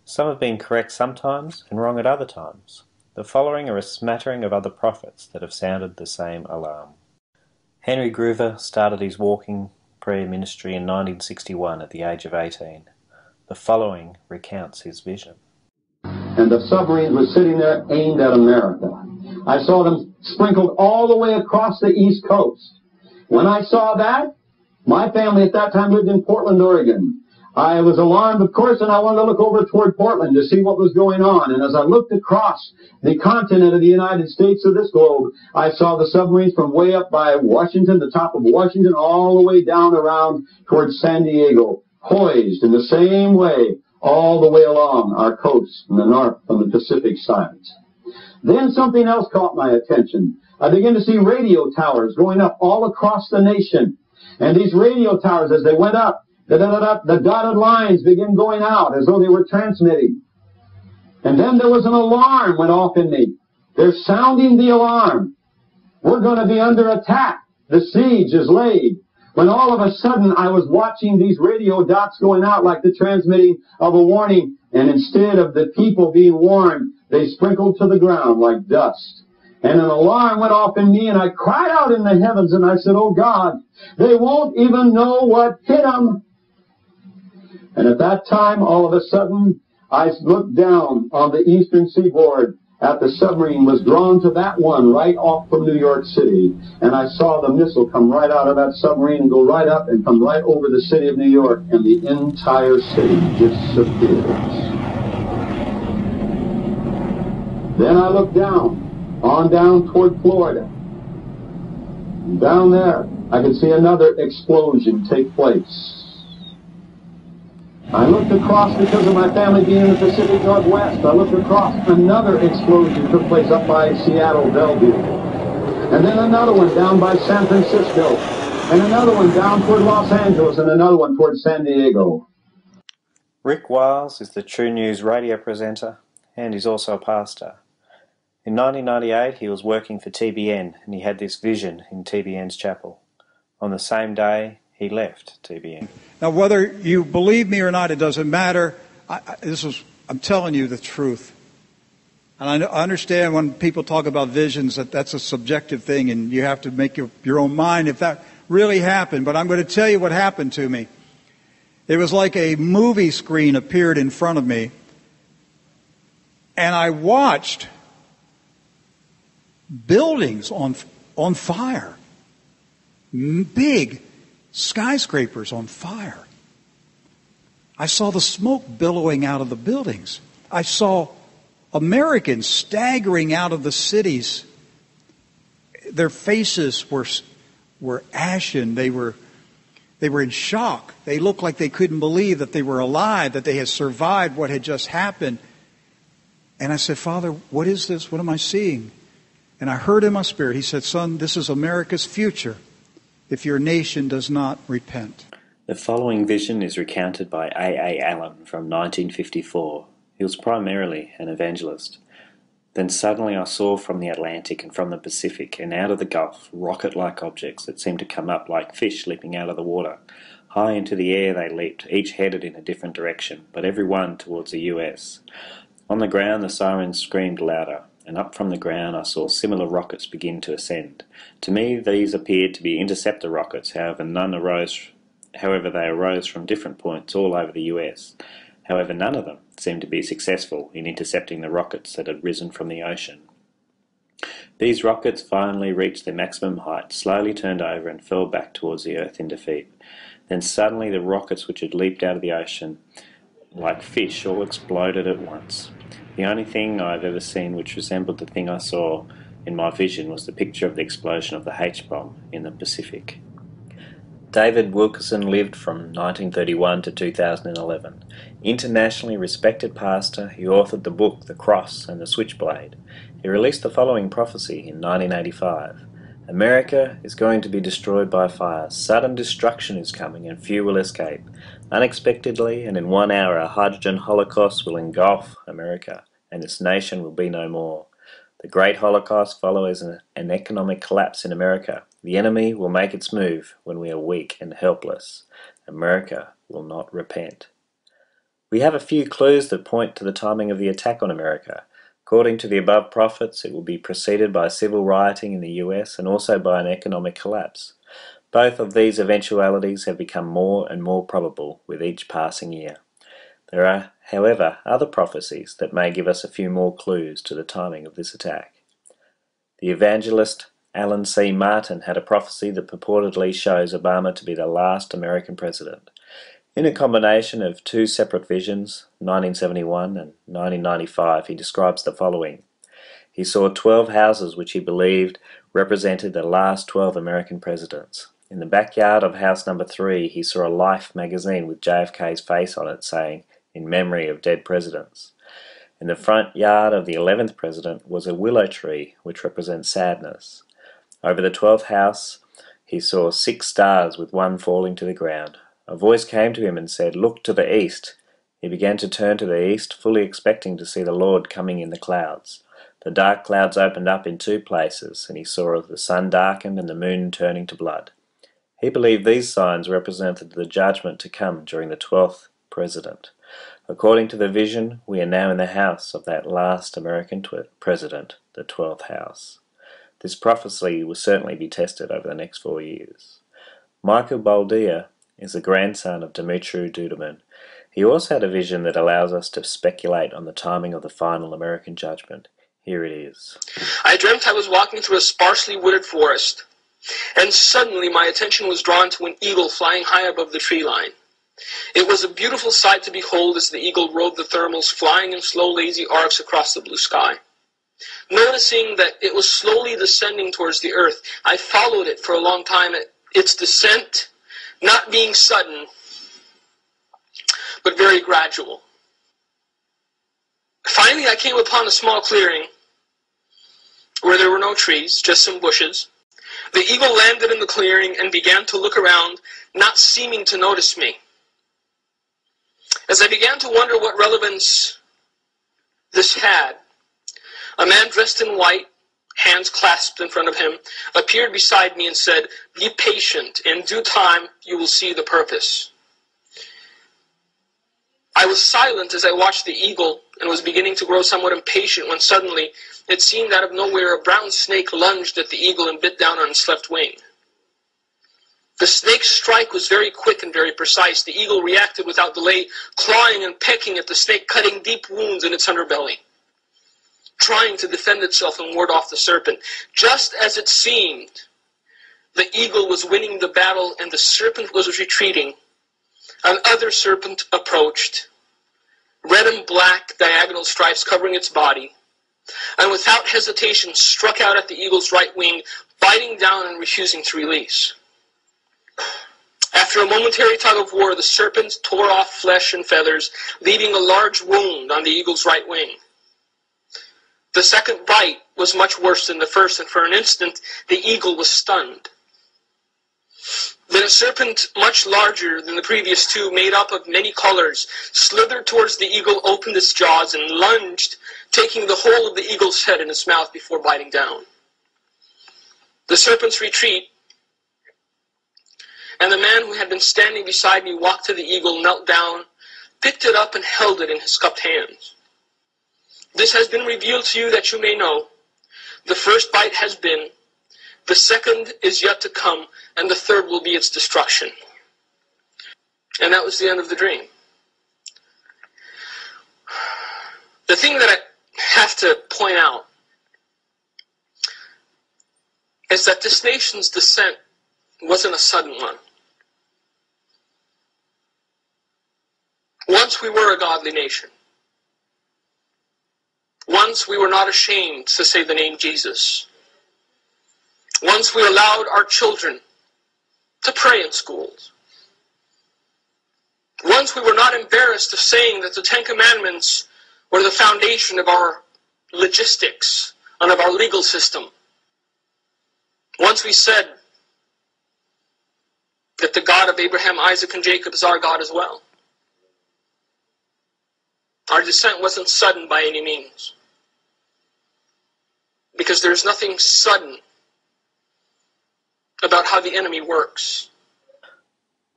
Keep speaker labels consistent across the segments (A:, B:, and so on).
A: Some have been correct sometimes and wrong at other times. The following are a smattering of other prophets that have sounded the same alarm. Henry Groover started his walking prayer ministry in 1961 at the age of 18. The following recounts his vision.
B: And the submarines were sitting there aimed at America. I saw them sprinkled all the way across the East Coast. When I saw that, my family at that time lived in Portland, Oregon. I was alarmed, of course, and I wanted to look over toward Portland to see what was going on. And as I looked across the continent of the United States of this globe, I saw the submarines from way up by Washington, the top of Washington, all the way down around towards San Diego, poised in the same way all the way along our coast from the north, from the Pacific sides. Then something else caught my attention. I began to see radio towers going up all across the nation. And these radio towers, as they went up, the dotted lines began going out as though they were transmitting. And then there was an alarm went off in me. They're sounding the alarm. We're going to be under attack. The siege is laid. When all of a sudden I was watching these radio dots going out like the transmitting of a warning, and instead of the people being warned, they sprinkled to the ground like dust. And an alarm went off in me, and I cried out in the heavens, and I said, "Oh God, they won't even know what hit them." And at that time, all of a sudden, I looked down on the eastern seaboard at the submarine was drawn to that one right off from New York City. And I saw the missile come right out of that submarine and go right up and come right over the city of New York, and the entire city disappeared. Then I looked on down toward Florida. And down there, I could see another explosion take place. I looked across, because of my family being in the Pacific Northwest, I looked across, another explosion took place up by Seattle, Bellevue. And then another one down by San Francisco. And another one down toward Los Angeles, and another one toward San Diego.
A: Rick Wiles is the True News radio presenter, and he's also a pastor. In 1998 he was working for TBN, and he had this vision in TBN's chapel. On the same day he left TBN.
C: Now, whether you believe me or not, it doesn't matter. I'm telling you the truth. And I understand when people talk about visions that that's a subjective thing, and you have to make your own mind if that really happened. But I'm going to tell you what happened to me. It was like a movie screen appeared in front of me, and I watched buildings on fire. Big skyscrapers on fire. I saw the smoke billowing out of the buildings. I saw Americans staggering out of the cities. Their faces were ashen. They were in shock. They looked like they couldn't believe that they were alive, that they had survived what had just happened. And I said, "Father, what is this? What am I seeing?" And I heard in my spirit, he said, "Son, this is America's future if your nation does not repent."
A: The following vision is recounted by A. Allen from 1954. He was primarily an evangelist. Then suddenly I saw from the Atlantic and from the Pacific and out of the Gulf rocket-like objects that seemed to come up like fish leaping out of the water. High into the air they leaped, each headed in a different direction, but every one towards the US. On the ground the sirens screamed louder, and up from the ground I saw similar rockets begin to ascend. To me these appeared to be interceptor rockets, however they arose from different points all over the US. However, none of them seemed to be successful in intercepting the rockets that had risen from the ocean. These rockets finally reached their maximum height, slowly turned over and fell back towards the Earth in defeat. Then suddenly the rockets which had leaped out of the ocean like fish all exploded at once. The only thing I've ever seen which resembled the thing I saw in my vision was the picture of the explosion of the H-bomb in the Pacific. David Wilkerson lived from 1931 to 2011. Internationally respected pastor, he authored the book The Cross and the Switchblade. He released the following prophecy in 1985. America is going to be destroyed by fire. Sudden destruction is coming and few will escape. Unexpectedly and in 1 hour a hydrogen holocaust will engulf America and its nation will be no more. The great holocaust follows an economic collapse in America. The enemy will make its move when we are weak and helpless. America will not repent. We have a few clues that point to the timing of the attack on America. According to the above prophets, it will be preceded by civil rioting in the US and also by an economic collapse. Both of these eventualities have become more and more probable with each passing year. There are, however, other prophecies that may give us a few more clues to the timing of this attack. The evangelist Alan C. Martin had a prophecy that purportedly shows Obama to be the last American president. In a combination of two separate visions, 1971 and 1995, he describes the following. He saw 12 houses which he believed represented the last 12 American presidents. In the backyard of house number 3, he saw a Life magazine with JFK's face on it saying, "In memory of dead presidents." In the front yard of the 11th president was a willow tree which represents sadness. Over the 12th house, he saw 6 stars with one falling to the ground. A voice came to him and said, "Look to the east." He began to turn to the east, fully expecting to see the Lord coming in the clouds. The dark clouds opened up in 2 places, and he saw the sun darkened and the moon turning to blood. He believed these signs represented the judgment to come during the 12th president. According to the vision, we are now in the house of that last American president, the 12th house. This prophecy will certainly be tested over the next 4 years. Michael Boldea is the grandson of Dumitru Duduman. He also had a vision that allows us to speculate on the timing of the final American judgment. Here it is.
D: I dreamt I was walking through a sparsely wooded forest, and suddenly my attention was drawn to an eagle flying high above the tree line. It was a beautiful sight to behold as the eagle rode the thermals, flying in slow, lazy arcs across the blue sky. Noticing that it was slowly descending towards the earth, I followed it for a long time, its descent not being sudden, but very gradual. Finally, I came upon a small clearing where there were no trees, just some bushes. The eagle landed in the clearing and began to look around, not seeming to notice me. As I began to wonder what relevance this had, a man dressed in white, hands clasped in front of him, appeared beside me and said, "Be patient. In due time, you will see the purpose." I was silent as I watched the eagle and was beginning to grow somewhat impatient when suddenly, it seemed out of nowhere, a brown snake lunged at the eagle and bit down on its left wing. The snake's strike was very quick and very precise. The eagle reacted without delay, clawing and pecking at the snake, cutting deep wounds in its underbelly, trying to defend itself and ward off the serpent. Just as it seemed, the eagle was winning the battle and the serpent was retreating. Another serpent approached, red and black diagonal stripes covering its body, and without hesitation struck out at the eagle's right wing, biting down and refusing to release. After a momentary tug of war, the serpent tore off flesh and feathers, leaving a large wound on the eagle's right wing. The second bite was much worse than the first, and for an instant the eagle was stunned. Then a serpent much larger than the previous 2, made up of many colors, slithered towards the eagle, opened its jaws, and lunged, taking the whole of the eagle's head in its mouth before biting down. The serpent's retreat, and the man who had been standing beside me walked to the eagle, knelt down, picked it up, and held it in his cupped hands. "This has been revealed to you that you may know. The first bite has been, the second is yet to come, and the third will be its destruction." And that was the end of the dream. The thing that I have to point out is that this nation's descent wasn't a sudden one. Once we were a godly nation. Once we were not ashamed to say the name Jesus. Once we allowed our children to pray in schools. Once we were not embarrassed of saying that the 10 Commandments were the foundation of our logistics and of our legal system. Once we said that the God of Abraham, Isaac, and Jacob is our God as well. Our descent wasn't sudden by any means, because there's nothing sudden about how the enemy works.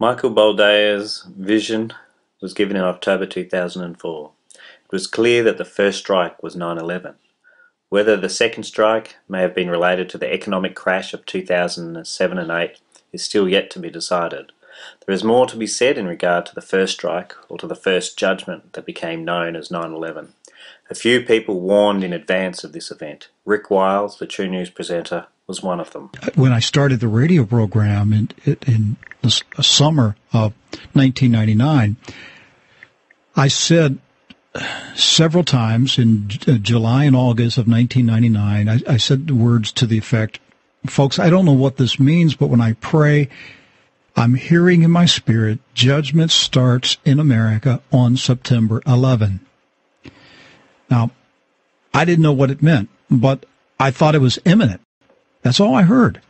A: Michael Boldea's vision was given in October 2004. It was clear that the first strike was 9/11. Whether the second strike may have been related to the economic crash of 2007 and 8 is still yet to be decided. There is more to be said in regard to the first strike, or to the first judgment that became known as 9/11. A few people warned in advance of this event. Rick Wiles, the True News presenter, was one of them.
C: When I started the radio program in the summer of 1999, I said several times in July and August of 1999, I said words to the effect, folks, I don't know what this means, but when I pray, I'm hearing in my spirit, judgment starts in America on September 11. Now, I didn't know what it meant, but I thought it was imminent. That's all I heard.